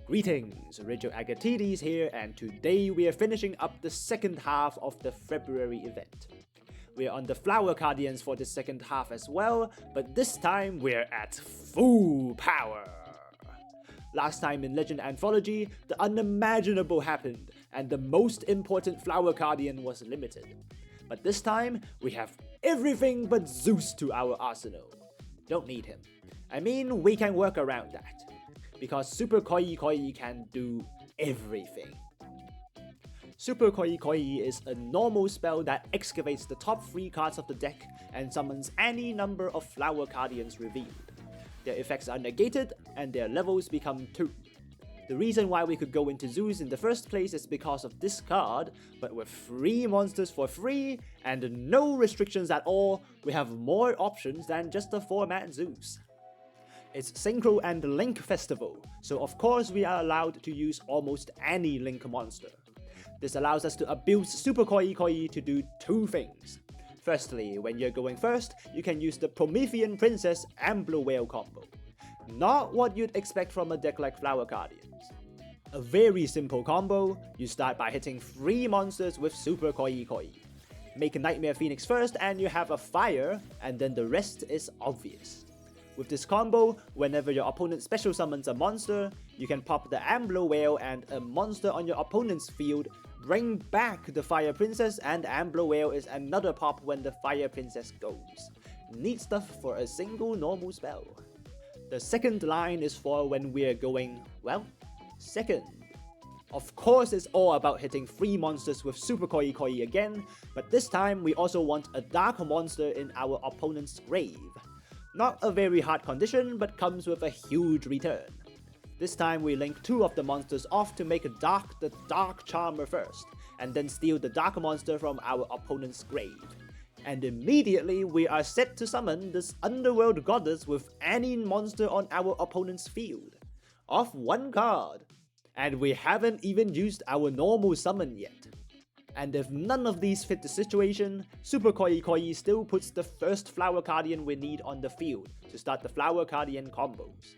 Greetings, Rigil Agateiades here, and today we are finishing up the second half of the February event. We are on the Flower Cardians for the second half as well, but this time we're at full power. Last time in Legend Anthology, the unimaginable happened, and the most important Flower Cardian was limited. But this time, we have everything but Zeus to our arsenal. Don't need him. I mean, we can work around that, because Super Koi Koi can do everything. Super Koi Koi is a normal spell that excavates the top 3 cards of the deck and summons any number of Flower Cardians revealed. Their effects are negated and their levels become 2. The reason why we could go into Zeus in the first place is because of this card, but with 3 monsters for free and no restrictions at all, we have more options than just a 4-man Zeus. It's Synchro and Link Festival, so of course we are allowed to use almost any Link monster. This allows us to abuse Super Koi Koi to do 2 things. Firstly, when you're going first, you can use the Promethean Princess and Blue Whale combo. Not what you'd expect from a deck like Flower Cardians. A very simple combo, you start by hitting 3 monsters with Super Koi Koi. Make a Nightmare Phoenix first and you have a fire, and then the rest is obvious. With this combo, whenever your opponent special summons a monster, you can pop the Ambler Whale and a monster on your opponent's field, bring back the Fire Princess, and Ambler Whale is another pop when the Fire Princess goes. Neat stuff for a single normal spell. The second line is for when we're going, well, second. Of course it's all about hitting 3 monsters with Super Koi Koi again, but this time we also want a dark monster in our opponent's grave. Not a very hard condition, but comes with a huge return. This time we link 2 of the monsters off to make Dark the Dark Charmer first, and then steal the Dark monster from our opponent's grave. And immediately we are set to summon this Underworld Goddess with any monster on our opponent's field. Off 1 card. And we haven't even used our normal summon yet. And if none of these fit the situation, Super Koi Koi still puts the first Flower Cardian we need on the field to start the Flower Cardian combos.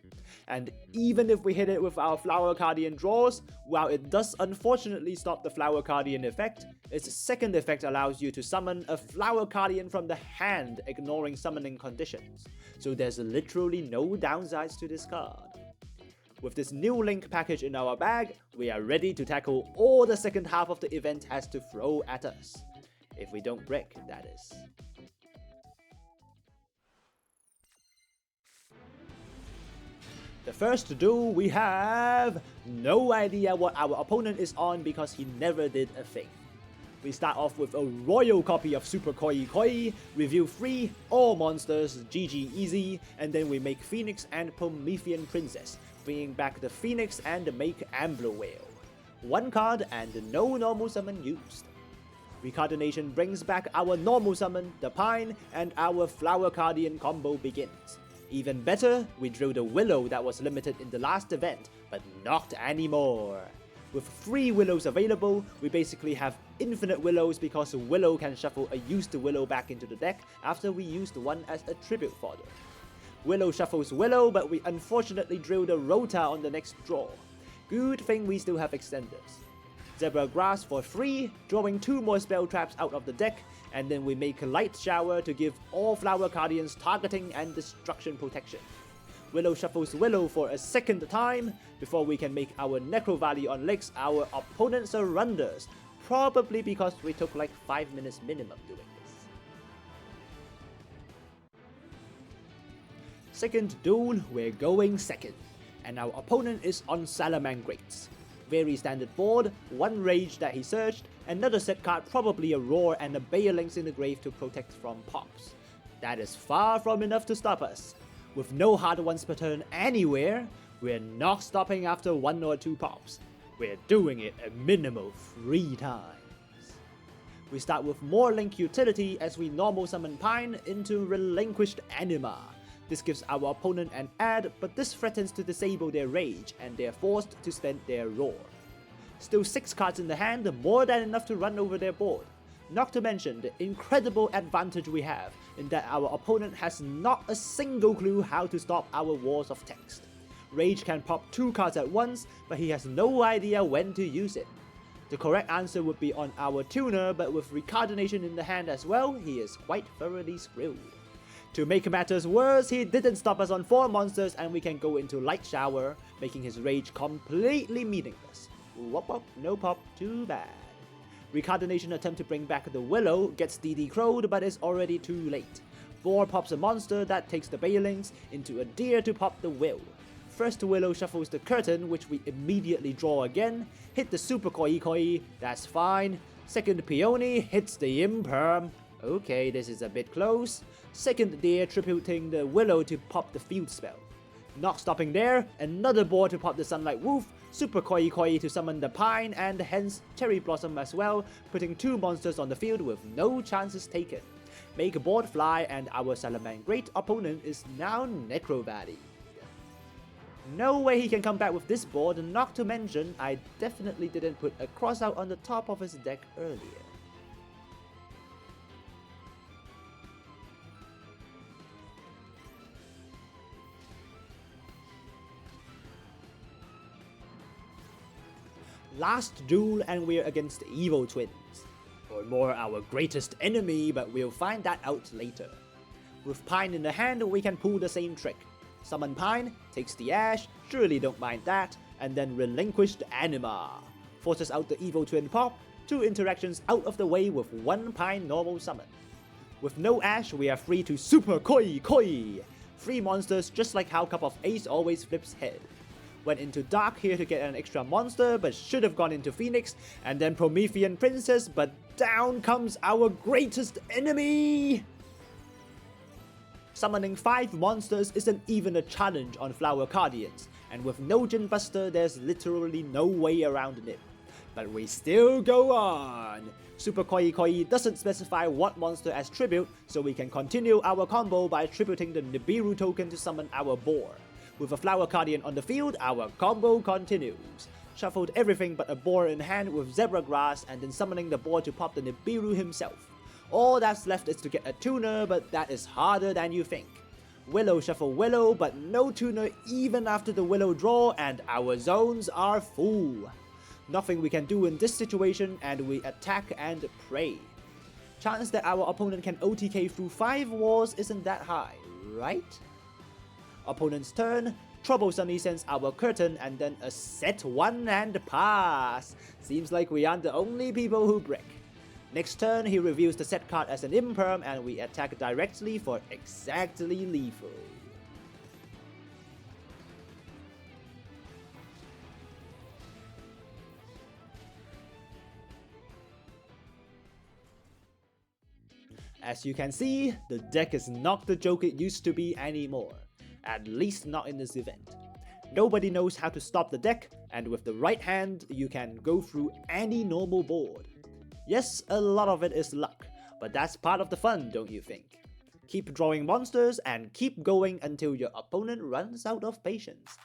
And even if we hit it with our Flower Cardian draws, while it does unfortunately stop the Flower Cardian effect, its second effect allows you to summon a Flower Cardian from the hand, ignoring summoning conditions. So there's literally no downsides to this card. With this new Link package in our bag, we are ready to tackle all the second half of the event has to throw at us. If we don't break, that is. The first duel we have no idea what our opponent is on because he never did a thing. We start off with a royal copy of Super Koi Koi, reveal 3 all monsters, GG easy, and then we make Phoenix and Promethean Princess, bringing back the Phoenix and make Ambler Whale. 1 card and no normal summon used. Recardination brings back our normal summon, the Pine, and our Flower Cardian combo begins. Even better, we drew the Willow that was limited in the last event, but not anymore. With 3 Willows available, we basically have infinite Willows because Willow can shuffle a used Willow back into the deck after we used one as a tribute fodder. Willow shuffles Willow, but we unfortunately drilled a Rota on the next draw. Good thing we still have extenders. Zebra Grass for free, drawing 2 more spell traps out of the deck, and then we make a Light Shower to give all Flower Cardians targeting and destruction protection. Willow shuffles Willow for a second time. Before we can make our Necro Valley on Legs, our opponent surrenders, probably because we took like 5 minutes minimum doing this. Second duel, we're going second, and our opponent is on Salamangrates. Very standard board, 1 Rage that he searched, another set card, probably a Roar and a Balelynx in the grave to protect from pops. That is far from enough to stop us. With no hard ones per turn anywhere, we're not stopping after 1 or 2 pops. We're doing it a minimum 3 times. We start with more Link utility as we normal summon Pine into Relinquished Anima. This gives our opponent an add, but this threatens to disable their Rage and they're forced to spend their Roar. Still 6 cards in the hand, more than enough to run over their board. Not to mention the incredible advantage we have in that our opponent has not a single clue how to stop our walls of text. Rage can pop 2 cards at once, but he has no idea when to use it. The correct answer would be on our tuner, but with Recardination in the hand as well, he is quite thoroughly screwed. To make matters worse, he didn't stop us on 4 monsters and we can go into Light Shower, making his Rage completely meaningless. Whoop whoop, no pop, too bad. Recardination attempt to bring back the Willow gets DD crowed, but is already too late. Boar pops a monster that takes the Bailings into a deer to pop the Will. First Willow shuffles the Curtain, which we immediately draw again, hit the Super Koi, that's fine. Second Peony hits the Imperm. Okay, this is a bit close. Second Deer tributing the Willow to pop the Field Spell. Not stopping there, another boar to pop the Sunlight Wolf, Super Koi to summon the Pine, and hence Cherry Blossom as well, putting 2 monsters on the field with no chances taken. Make a board fly and our Salamangreat opponent is now Necrovalley. No way he can come back with this board, not to mention I definitely didn't put a cross out on the top of his deck earlier. Last duel and we're against the Evil Twins. Or more our greatest enemy, but we'll find that out later. With Pine in the hand, we can pull the same trick. Summon Pine, takes the Ash, surely don't mind that, and then relinquish the Anima. Forces out the Evil Twin pop, 2 interactions out of the way with 1 Pine normal summon. With no Ash, we are free to Super Koi! 3 monsters just like how Cup of Ace always flips head. Went into Dark here to get an extra monster, but should have gone into Phoenix, and then Promethean Princess, but down comes our greatest enemy! Summoning 5 monsters isn't even a challenge on Flower Cardians, and with no Gin Buster, there's literally no way around it. But we still go on! Super Koi doesn't specify what monster as tribute, so we can continue our combo by tributing the Nibiru token to summon our boar. With a Flower Cardian on the field, our combo continues. Shuffled everything but a boar in hand with Zebra Grass and then summoning the boar to pop the Nibiru himself. All that's left is to get a tuner, but that is harder than you think. Willow shuffle Willow, but no tuner even after the Willow draw, and our zones are full. Nothing we can do in this situation, and we attack and pray. Chance that our opponent can OTK through 5 walls isn't that high, right? Opponent's turn, Troublesome sends our Curtain and then a set 1 and pass. Seems like we aren't the only people who brick. Next turn, he reveals the set card as an Imperm and we attack directly for exactly lethal. As you can see, the deck is not the joke it used to be anymore. At least not in this event. Nobody knows how to stop the deck, and with the right hand, you can go through any normal board. Yes, a lot of it is luck, but that's part of the fun, don't you think? Keep drawing monsters and keep going until your opponent runs out of patience.